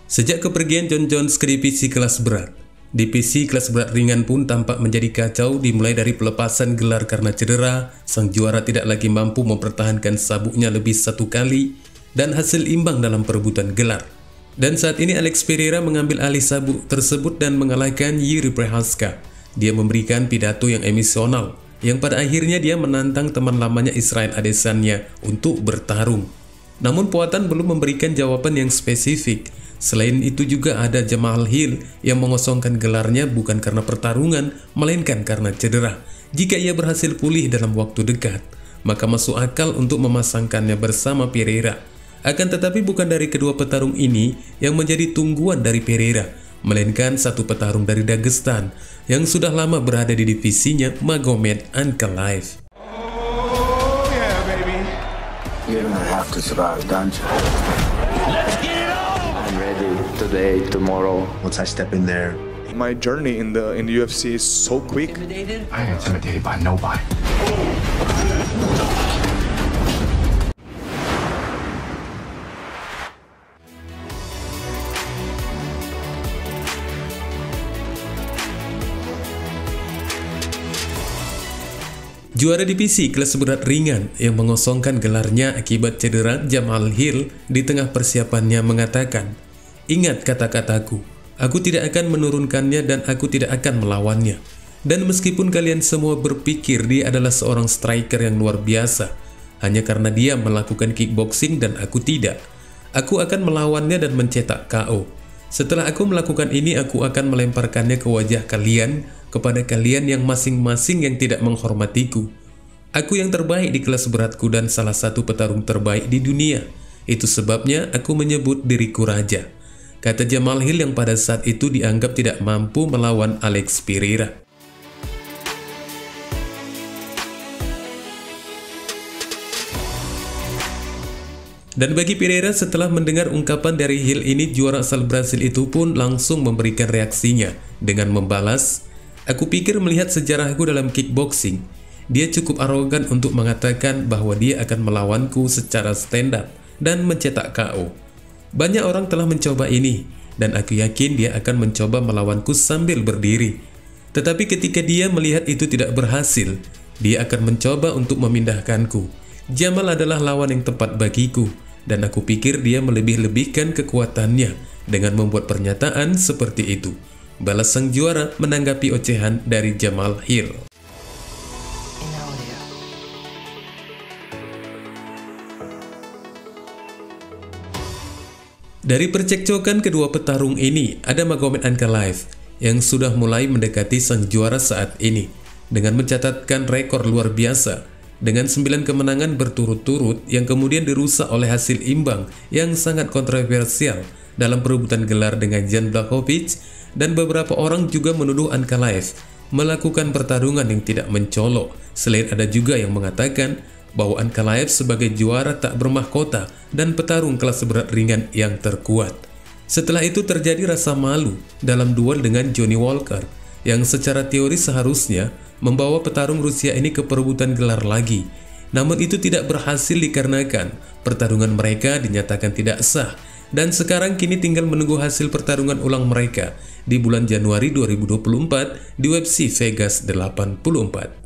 Sejak kepergian Jon Jones ke divisi kelas berat, divisi kelas berat ringan pun tampak menjadi kacau, dimulai dari pelepasan gelar karena cedera, sang juara tidak lagi mampu mempertahankan sabuknya lebih satu kali, dan hasil imbang dalam perebutan gelar. Dan saat ini Alex Pereira mengambil alih sabuk tersebut dan mengalahkan Jiri Prochazka. Dia memberikan pidato yang emosional, yang pada akhirnya dia menantang teman lamanya Israel Adesanya untuk bertarung. Namun Poatan belum memberikan jawaban yang spesifik. Selain itu juga ada Jamahal Hill yang mengosongkan gelarnya bukan karena pertarungan, melainkan karena cedera. Jika ia berhasil pulih dalam waktu dekat, maka masuk akal untuk memasangkannya bersama Pereira. Akan tetapi bukan dari kedua petarung ini yang menjadi tungguan dari Pereira, melainkan satu petarung dari Dagestan yang sudah lama berada di divisinya, Magomed Ankalaev. Oh yeah, baby. You're gonna have to survive, don't you? Let's get it on! I'm ready today, tomorrow. Once I step in there, My journey in the UFC is so quick. I ain't intimidated by nobody. Juara divisi kelas berat ringan yang mengosongkan gelarnya akibat cedera, Jamahal Hill di tengah persiapannya mengatakan, "Ingat kata-kataku, aku tidak akan menurunkannya dan aku tidak akan melawannya. Dan meskipun kalian semua berpikir dia adalah seorang striker yang luar biasa, hanya karena dia melakukan kickboxing dan aku tidak, aku akan melawannya dan mencetak KO. Setelah aku melakukan ini, aku akan melemparkannya ke wajah kalian, kepada kalian yang masing-masing yang tidak menghormatiku. Aku yang terbaik di kelas beratku dan salah satu petarung terbaik di dunia. Itu sebabnya aku menyebut diriku raja," kata Jamahal Hill yang pada saat itu dianggap tidak mampu melawan Alex Pereira. Dan bagi Pereira, setelah mendengar ungkapan dari Hill ini, juara asal Brasil itu pun langsung memberikan reaksinya dengan membalas, "Aku pikir melihat sejarahku dalam kickboxing, dia cukup arogan untuk mengatakan bahwa dia akan melawanku secara stand up dan mencetak KO. Banyak orang telah mencoba ini, dan aku yakin dia akan mencoba melawanku sambil berdiri. Tetapi ketika dia melihat itu tidak berhasil, dia akan mencoba untuk memindahkanku. Jamal adalah lawan yang tepat bagiku, dan aku pikir dia melebih-lebihkan kekuatannya dengan membuat pernyataan seperti itu," balas sang juara menanggapi ocehan dari Jamahal Hill. Dari percekcokan kedua petarung ini, ada Magomed Ankalaev yang sudah mulai mendekati sang juara saat ini dengan mencatatkan rekor luar biasa dengan 9 kemenangan berturut-turut yang kemudian dirusak oleh hasil imbang yang sangat kontroversial dalam perebutan gelar dengan Jan Blachowicz, dan beberapa orang juga menuduh Ankalaev melakukan pertarungan yang tidak mencolok. Selain ada juga yang mengatakan bahwa Ankalaev sebagai juara tak bermahkota dan petarung kelas berat ringan yang terkuat. Setelah itu terjadi rasa malu dalam duel dengan Johnny Walker yang secara teori seharusnya membawa petarung Rusia ini ke perebutan gelar lagi. Namun itu tidak berhasil dikarenakan pertarungan mereka dinyatakan tidak sah, dan sekarang kini tinggal menunggu hasil pertarungan ulang mereka di bulan Januari 2024 di UFC Vegas 84.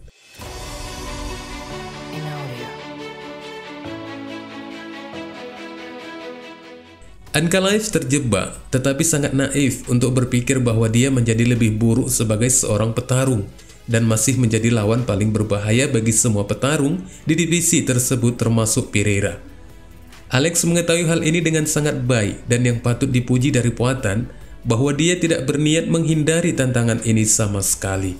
Ankalaev terjebak, tetapi sangat naif untuk berpikir bahwa dia menjadi lebih buruk sebagai seorang petarung dan masih menjadi lawan paling berbahaya bagi semua petarung di divisi tersebut termasuk Pereira. Alex mengetahui hal ini dengan sangat baik, dan yang patut dipuji dari Poatan bahwa dia tidak berniat menghindari tantangan ini sama sekali.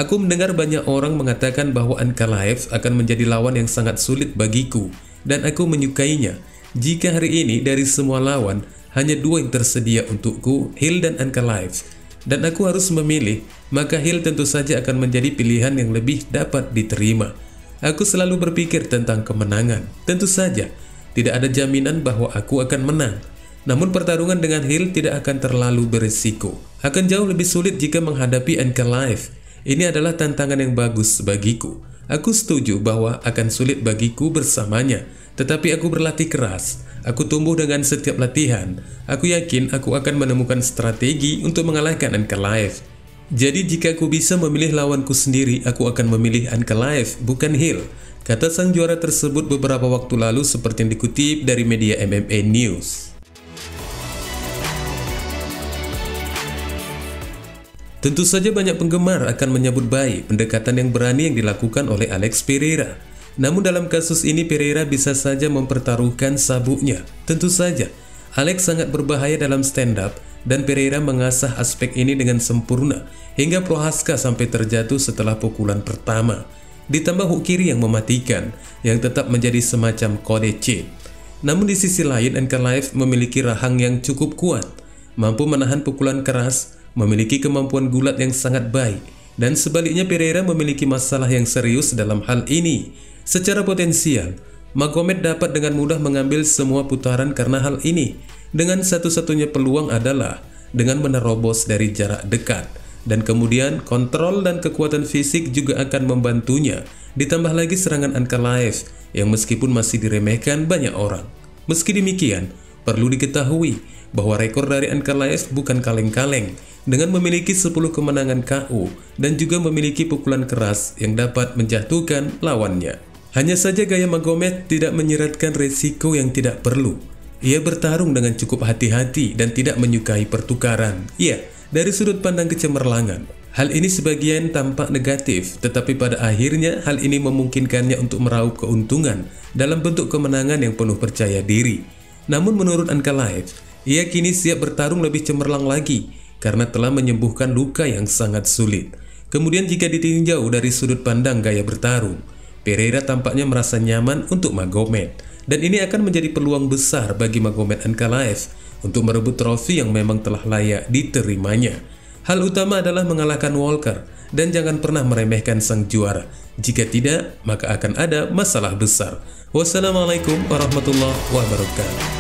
"Aku mendengar banyak orang mengatakan bahwa Ankalaev akan menjadi lawan yang sangat sulit bagiku, dan aku menyukainya. Jika hari ini dari semua lawan, hanya 2 yang tersedia untukku, Hill dan Ankalaev, dan aku harus memilih, maka Hill tentu saja akan menjadi pilihan yang lebih dapat diterima. Aku selalu berpikir tentang kemenangan. Tentu saja, tidak ada jaminan bahwa aku akan menang. Namun pertarungan dengan Hill tidak akan terlalu berisiko. Akan jauh lebih sulit jika menghadapi Ankalaev. Ini adalah tantangan yang bagus bagiku. Aku setuju bahwa akan sulit bagiku bersamanya, tetapi aku berlatih keras. Aku tumbuh dengan setiap latihan. Aku yakin aku akan menemukan strategi untuk mengalahkan Ankalaev. Jadi jika aku bisa memilih lawanku sendiri, aku akan memilih Ankalaev, bukan Hill, kata sang juara tersebut beberapa waktu lalu seperti yang dikutip dari media MMA News. Tentu saja banyak penggemar akan menyambut baik pendekatan yang berani yang dilakukan oleh Alex Pereira. Namun dalam kasus ini Pereira bisa saja mempertaruhkan sabuknya. Tentu saja, Alex sangat berbahaya dalam stand up dan Pereira mengasah aspek ini dengan sempurna hingga Prohaska sampai terjatuh setelah pukulan pertama. Ditambah hook kiri yang mematikan yang tetap menjadi semacam kode cheat. Namun di sisi lain Ankalaev memiliki rahang yang cukup kuat, mampu menahan pukulan keras, memiliki kemampuan gulat yang sangat baik, dan sebaliknya Pereira memiliki masalah yang serius dalam hal ini. Secara potensial, Magomed dapat dengan mudah mengambil semua putaran karena hal ini. Dengan satu-satunya peluang adalah dengan menerobos dari jarak dekat, dan kemudian kontrol dan kekuatan fisik juga akan membantunya. Ditambah lagi serangan Ankalaev yang meskipun masih diremehkan banyak orang. Meski demikian, perlu diketahui bahwa rekor dari Ankalaev bukan kaleng-kaleng, dengan memiliki 10 kemenangan KO dan juga memiliki pukulan keras yang dapat menjatuhkan lawannya. Hanya saja gaya Magomed tidak menyeratkan resiko yang tidak perlu. Ia bertarung dengan cukup hati-hati dan tidak menyukai pertukaran. Ya, dari sudut pandang kecemerlangan, hal ini sebagian tampak negatif, tetapi pada akhirnya hal ini memungkinkannya untuk meraup keuntungan dalam bentuk kemenangan yang penuh percaya diri. Namun menurut Ankalaev, ia kini siap bertarung lebih cemerlang lagi karena telah menyembuhkan luka yang sangat sulit. Kemudian jika ditinjau dari sudut pandang gaya bertarung, Pereira tampaknya merasa nyaman untuk Magomed, dan ini akan menjadi peluang besar bagi Magomed Ankalaev untuk merebut trofi yang memang telah layak diterimanya. Hal utama adalah mengalahkan Walker, dan jangan pernah meremehkan sang juara. Jika tidak, maka akan ada masalah besar. Wassalamualaikum warahmatullahi wabarakatuh.